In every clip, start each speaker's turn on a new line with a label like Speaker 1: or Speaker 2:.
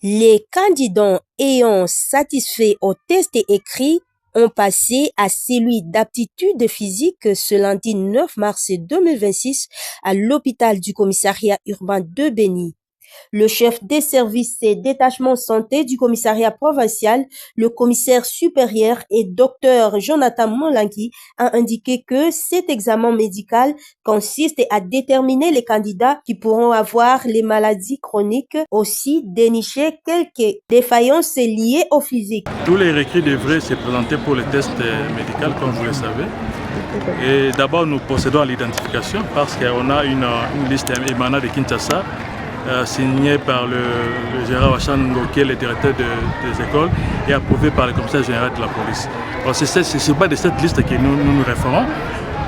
Speaker 1: Les candidats ayant satisfait au test écrit ont passé à celui d'aptitude physique ce lundi 9 mars 2026 à l'hôpital du commissariat urbain de Béni. Le chef des services et détachements santé du commissariat provincial, le commissaire supérieur et Dr Jonathan Molangui, a indiqué que cet examen médical consiste à déterminer les candidats qui pourront avoir les maladies chroniques, aussi dénicher quelques défaillances liées au physique.
Speaker 2: Tous les requis devraient se présenter pour le test médical, comme vous le savez. Et d'abord, nous procédons à l'identification parce qu'on a une liste émanant de Kinshasa, signé par le Gérard Wachango, qui est le directeur des écoles, et approuvé par le commissaire général de la police. C'est sur base de cette liste que nous référons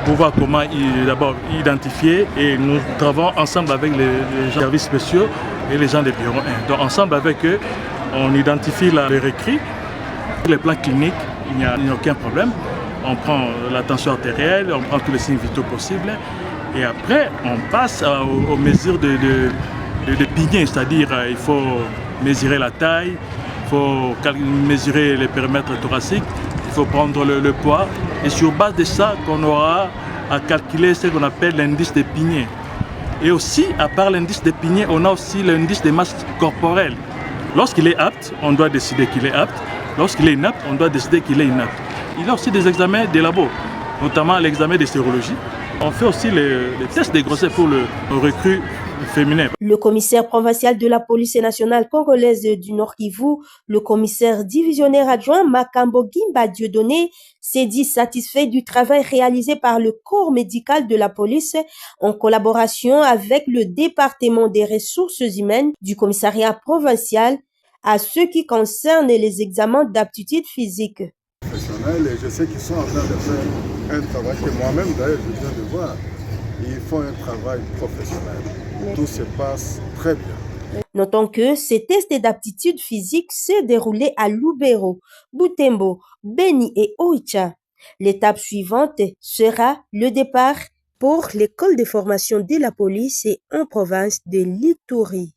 Speaker 2: pour voir comment d'abord identifier, et nous travaillons ensemble avec les services spéciaux et les gens des bureaux 1. Donc ensemble avec eux, on identifie les requis, les plans cliniques, il n'y a aucun problème. On prend la tension artérielle, on prend tous les signes vitaux possibles, et après on passe aux mesures de pigné, c'est-à-dire il faut mesurer la taille, il faut mesurer les périmètres thoraciques, il faut prendre le poids, et sur base de ça qu'on aura à calculer ce qu'on appelle l'indice de Pigné. Et aussi, à part l'indice de Pigné, on a aussi l'indice de masse corporelle. Lorsqu'il est apte, on doit décider qu'il est apte. Lorsqu'il est inapte, on doit décider qu'il est inapte. Il y a aussi des examens des labos, notamment l'examen de sérologie. On fait aussi les tests de grossesse pour le recrue féminin.
Speaker 1: Le commissaire provincial de la police nationale congolaise du Nord Kivu, le commissaire divisionnaire adjoint Makambo Gimba Dieudonné, s'est dit satisfait du travail réalisé par le corps médical de la police en collaboration avec le département des ressources humaines du commissariat provincial à ce qui concerne les examens d'aptitude physique.
Speaker 3: Et je sais qu'ils sont en train de faire un travail que moi-même d'ailleurs je viens de voir. Ils font un travail professionnel. Tout se passe très bien.
Speaker 1: Notons que ces tests d'aptitude physique se déroulaient à Lubero, Butembo, Beni et Oicha. L'étape suivante sera le départ pour l'école de formation de la police en province de l'Ituri.